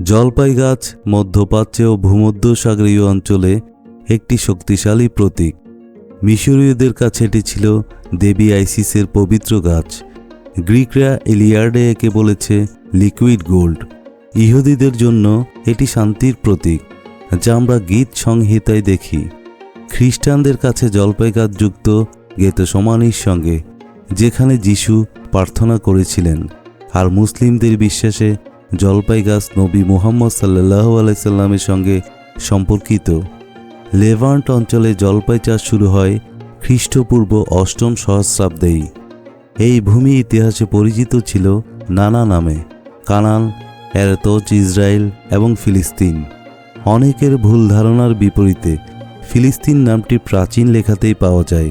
জলপাই গাছ মধ্যপ্রাচ্য ও ভূমধ্যসাগরীয় অঞ্চলে একটি শক্তিশালী প্রতীক। মিশরীয়দের কাছে এটি ছিল দেবী আইসিসের পবিত্র গাছ। গ্রিকরা ইলিয়াডে একে বলেছে লিকুইড গোল্ড। ইহুদিদের জন্য এটি শান্তির প্রতীক, যা আমরা গীত সংহিতায় দেখি। খ্রিস্টানদের কাছে জলপাই গাছ যুক্ত গেতসমানির সঙ্গে, যেখানে যিশু প্রার্থনা করেছিলেন। আর মুসলিমদের বিশ্বাসে জলপাই গাছ নবী মুহাম্মদ সাল্লাল্লাহু আলাইহি সাল্লামের সঙ্গে সম্পর্কিত। লেভান্ট অঞ্চলে জলপাই চাষ শুরু হয় খ্রিস্টপূর্ব ৮ম সহস্রাব্দেই। এই ভূমি ইতিহাসে পরিচিত ছিল নানা নামে: কানান, এরতজ, ইসরায়েল এবং ফিলিস্তিন। অনেকের ভুল ধারণার বিপরীতে ফিলিস্তিন নামটি প্রাচীন লেখাতেই পাওয়া যায়,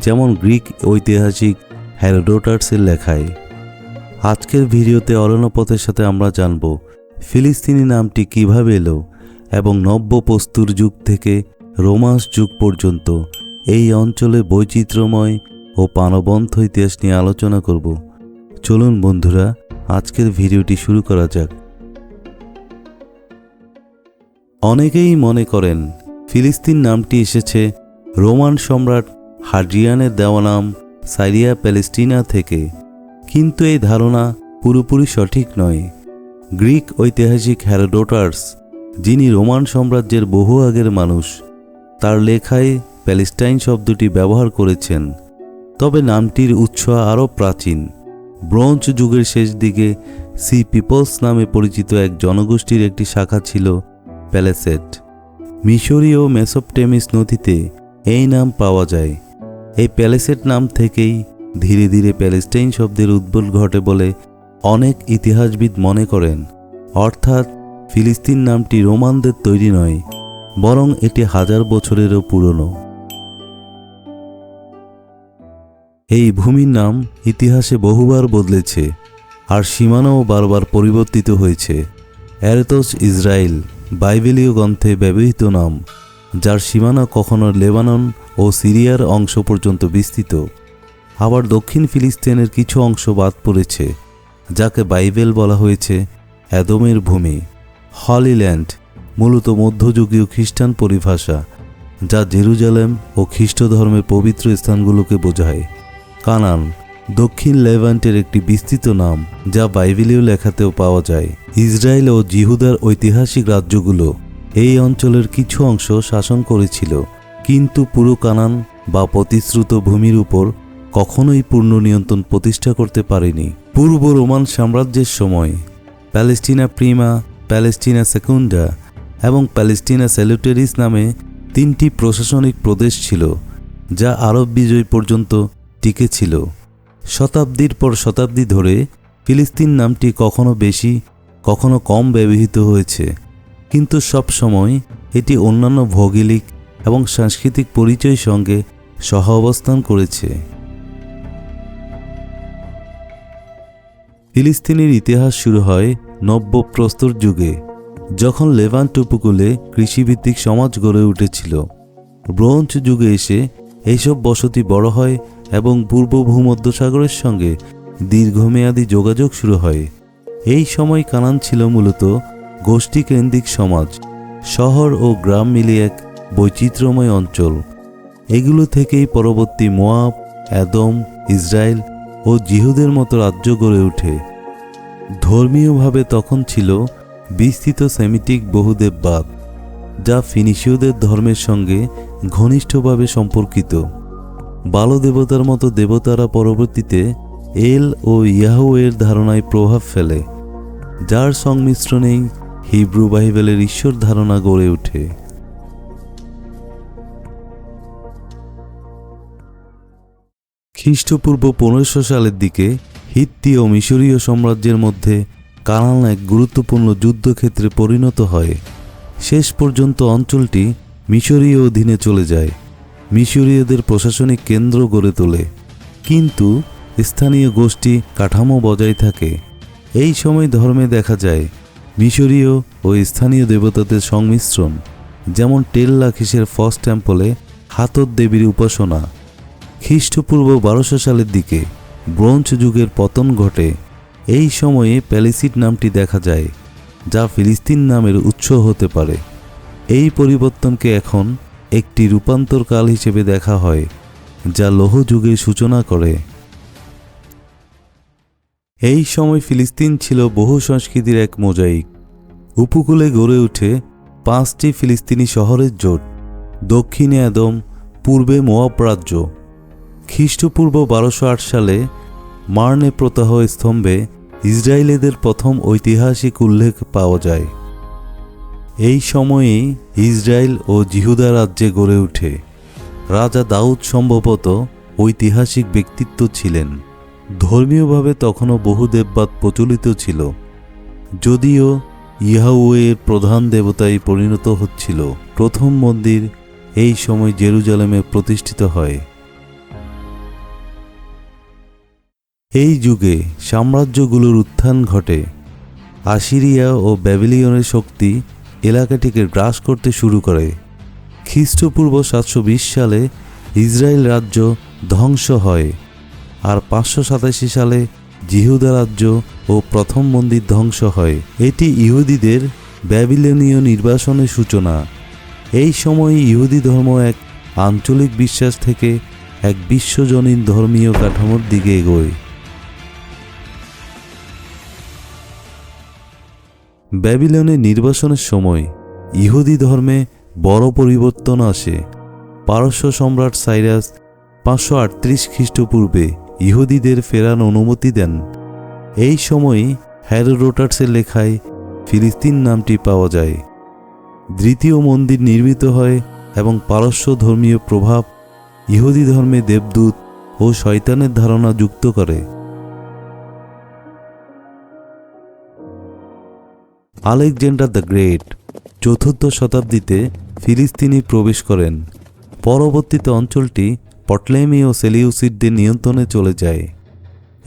যেমন গ্রিক ঐতিহাসিক হেরোডোটাসের লেখায়। আজকের ভিডিওতে অরণ্যপথের সাথে আমরা জানব ফিলিস্তিনি নামটি কিভাবে এলো এবং নব্য প্রস্তুর যুগ থেকে রোমান্স যুগ পর্যন্ত এই অঞ্চলে বৈচিত্র্যময় ও প্রাণবন্ত ইতিহাস নিয়ে আলোচনা করব। চলুন বন্ধুরা, আজকের ভিডিওটি শুরু করা যাক। অনেকেই মনে করেন ফিলিস্তিন নামটি এসেছে রোমান সম্রাট হাড্রিয়ানের দেওয়া নাম সাইরিয়া প্যালেস্টিনা থেকে, কিন্তু এই ধারণা পুরোপুরি সঠিক নয়। গ্রিক ঐতিহাসিক হেরোডোটাস, যিনি রোমান সাম্রাজ্যের বহু আগের মানুষ, তার লেখায় প্যালেস্টাইন শব্দটি ব্যবহার করেছেন। তবে নামটির উৎস আরও প্রাচীন। ব্রোঞ্জ যুগের শেষ দিকে সি পিপলস নামে পরিচিত এক জনগোষ্ঠীর একটি শাখা ছিল প্যালেসেট। মিশরীয় ও মেসোপটেমিস নথিতে এই নাম পাওয়া যায়। এই প্যালেসেট নাম থেকেই ধীরে ধীরে প্যালেস্টাইন শব্দের উদ্ভব ঘটে বলে অনেক ইতিহাসবিদ মনে করেন। অর্থাৎ ফিলিস্তিন নামটি রোমানদের তৈরি নয়, বরং এটি হাজার বছরেরও পুরনো। এই ভূমির নাম ইতিহাসে বহুবার বদলেছে, আর সীমানাও বারবার পরিবর্তিত হয়েছে। এরতজ ইসরায়েল বাইবেলীয় গ্রন্থে ব্যবহৃত নাম, যার সীমানা কখনো লেবানন ও সিরিয়ার অংশ পর্যন্ত বিস্তৃত। আবার দক্ষিণ ফিলিস্তিনের কিছু অংশ বাদ পড়েছে, যাকে বাইবেল বলা হয়েছে এদমের ভূমি। হলি ল্যান্ড মূলত মধ্যযুগীয় খ্রিস্টান পরিভাষা, যা জেরুজালেম ও খ্রিস্ট ধর্মের পবিত্র স্থানগুলোকে বোঝায়। কানান দক্ষিণ লেভান্টের একটি বিস্তৃত নাম, যা বাইবেলীয় লেখাতেও পাওয়া যায়। ইসরায়েল ও জিহুদার ঐতিহাসিক রাজ্যগুলো এই অঞ্চলের কিছু অংশ শাসন করেছিল, কিন্তু পুরো কানান বা প্রতিশ্রুত ভূমির উপর কখনোই পূর্ণ নিয়ন্ত্রণ প্রতিষ্ঠা করতে পারেনি। পূর্ব রোমান সাম্রাজ্যের সময় প্যালেস্টিনা প্রিমা, প্যালেস্টিনা সেকুন্ডা এবং প্যালেস্টিনা স্যালুটেরিস নামে 3টি প্রশাসনিক প্রদেশ ছিল, যা আরব বিজয় পর্যন্ত টিকে ছিল। শতাব্দীর পর শতাব্দী ধরে ফিলিস্তিন নামটি কখনো বেশি কখনো কম ব্যবহৃত হয়েছে, কিন্তু সব সময় এটি অন্যান্য ভৌগোলিক এবং সাংস্কৃতিক পরিচয়ের সঙ্গে সহ অবস্থান করেছে। ফিলিস্তিনের ইতিহাস শুরু হয় নব্য প্রস্তর যুগে, যখন লেভান্ট উপকূলে কৃষিভিত্তিক সমাজ গড়ে উঠেছিল। ব্রোঞ্জ যুগে এসে এইসব বসতি বড় হয় এবং পূর্ব ভূমধ্যসাগরের সঙ্গে দীর্ঘমেয়াদী যোগাযোগ শুরু হয়। এই সময় কানান ছিল মূলত গোষ্ঠীকেন্দ্রিক সমাজ, শহর ও গ্রাম মিলিয়ে এক বৈচিত্র্যময় অঞ্চল। এগুলো থেকেই পরবর্তী মোয়াব, এদম, ইসরায়েল ও জিহুদের মতো রাজ্য গড়ে ওঠে। ধর্মীয়ভাবে তখন ছিল বিস্তৃত সেমিটিক বহুদেববাদ, যা ফিনিশীয়দের ধর্মের সঙ্গে ঘনিষ্ঠভাবে সম্পর্কিত। বাল দেবতার মতো দেবতারা পরবর্তীতে এল ও ইয়াহওয়ের ধারণায় প্রভাব ফেলে, যার সংমিশ্রণেই হিব্রু বাইবেলের ঈশ্বর ধারণা গড়ে ওঠে। খ্রিস্টপূর্ব 1500 সালের দিকে হিত্তি ও মিশরীয় সাম্রাজ্যের মধ্যে কানান এক গুরুত্বপূর্ণ যুদ্ধক্ষেত্রে পরিণত হয়। শেষ পর্যন্ত অঞ্চলটি মিশরীয় অধীনে চলে যায়। মিশরীয়দের প্রশাসনিক কেন্দ্র গড়ে তোলে, কিন্তু স্থানীয় গোষ্ঠী কাঠামো বজায় থাকে। এই সময় ধর্মে দেখা যায় মিশরীয় ও স্থানীয় দেবতাদের সংমিশ্রণ, যেমন টেল লাখিসের ফস টেম্পলে হাতর দেবীর উপাসনা। খ্রিস্টপূর্ব 1200 সালের দিকে ব্রোঞ্জ যুগের পতন ঘটে। এই সময়ে প্যালেসিড নামটি দেখা যায়। যা ফিলিস্তিন নামের উৎস হতে পারে। এই পরিবর্তনকে এখন একটি রূপান্তরকাল হিসেবে দেখা হয়, যা লৌহ যুগের সূচনা করে। এই সময় ফিলিস্তিন ছিল বহু সংস্কৃতির এক মোজাইক। উপকূলে গড়ে ওঠে 5টি ফিলিস্তিনি শহরের জোট: দক্ষিণে এদম, পূর্বে মোয়াব রাজ্য। খ্রিস্টপূর্ব 1208 সালে মার্নে প্রতাহ স্তম্ভে ইসরায়েলিদের প্রথম ঐতিহাসিক উল্লেখ পাওয়া যায়। এই সময়েই ইসরায়েল ও জিহুদা রাজ্যে গড়ে ওঠে। রাজা দাউদ সম্ভবত ঐতিহাসিক ব্যক্তিত্ব ছিলেন। ধর্মীয়ভাবে তখনও বহু দেববাদ প্রচলিত ছিল, যদিও ইয়াহওয়ের প্রধান দেবতায় পরিণত হচ্ছিল। প্রথম মন্দির এই সময় জেরুজালেমে প্রতিষ্ঠিত হয়। এই যুগে সাম্রাজ্যগুলোর উত্থান ঘটে। আসিরিয়া ও ব্যাবিলিয়নের শক্তি এলাকাটিকে গ্রাস করতে শুরু করে। খ্রিস্টপূর্ব 720 সালে ইসরায়েল রাজ্য ধ্বংস হয়, আর 587 সালে জিহুদা রাজ্য ও প্রথম মন্দির ধ্বংস হয়। এটি ইহুদিদের ব্যাবিলনীয় নির্বাসনের সূচনা। এই সময়ে ইহুদি ধর্ম এক আঞ্চলিক বিশ্বাস থেকে এক বিশ্বজনীন ধর্মীয় কাঠামোর দিকে এগোয়। ব্যাবিলনের নির্বাসনের সময় ইহুদি ধর্মে বড় পরিবর্তন আসে। পারস্য সম্রাট সাইরাস 538 খ্রিস্টপূর্বে ইহুদিদের ফেরার অনুমতি দেন। এই সময় হেরোডোটাসের লেখায় ফিলিস্তিন নামটি পাওয়া যায়। দ্বিতীয় মন্দির নির্মিত হয় এবং পারস্য ধর্মীয় প্রভাব ইহুদি ধর্মে দেবদূত ও শয়তানের ধারণা যুক্ত করে। আলেকজান্ডার দ্য গ্রেট 4th শতাব্দীতে ফিলিস্তিনে প্রবেশ করেন। পরবর্তীতে অঞ্চলটি পটলেমি ও সেলিউসিডদের নিয়ন্ত্রণে চলে যায়।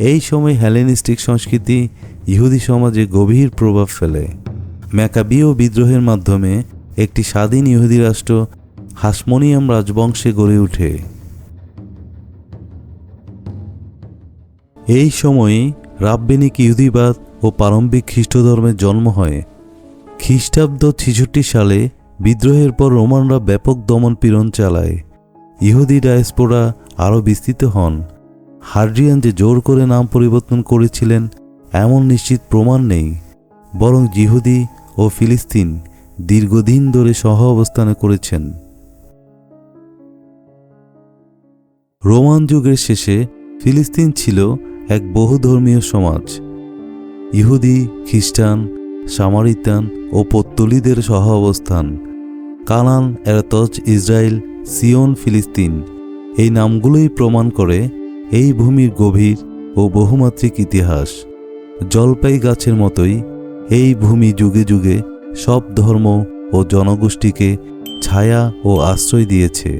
এই সময় হেলেনিস্টিক সংস্কৃতি ইহুদি সমাজে গভীর প্রভাব ফেলে। ম্যাকাবীয় বিদ্রোহের মাধ্যমে একটি স্বাধীন ইহুদি রাষ্ট্র হাসমোনিয়াম রাজবংশে গড়ে ওঠে। এই সময়ে রাব্বেনিক ইহুদিবাদ ও প্রারম্ভিক খ্রিস্টধর্মের জন্ম হয়। খ্রিস্টাব্দ 66 সালে বিদ্রোহের পর রোমানরা ব্যাপক দমন-পীড়ন চালায়। ইহুদি ডায়াসপোরা আরও বিস্তৃত হন। হাড্রিয়ান যে জোর করে নাম পরিবর্তন করেছিলেন এমন নিশ্চিত প্রমাণ নেই, বরং জিহুদি ও ফিলিস্তিন দীর্ঘদিন ধরে সহ অবস্থান করেছেন। রোমান যুগের শেষে ফিলিস্তিন ছিল এক বহুধর্মীয় সমাজ। ইহুদি, খ্রিস্টান, সামারিতান ও পত্তলিদের সহ অবস্থান। কানান, এরাতজ, ইসরায়েল, সিয়ন, ফিলিস্তিন এই নামগুলোই প্রমাণ করে এই ভূমির গভীর ও বহুমাত্রিক ইতিহাস। জলপাই গাছের মতোই এই ভূমি যুগে যুগে সব ধর্ম ও জনগোষ্ঠীকে ছায়া ও আশ্রয় দিয়েছে।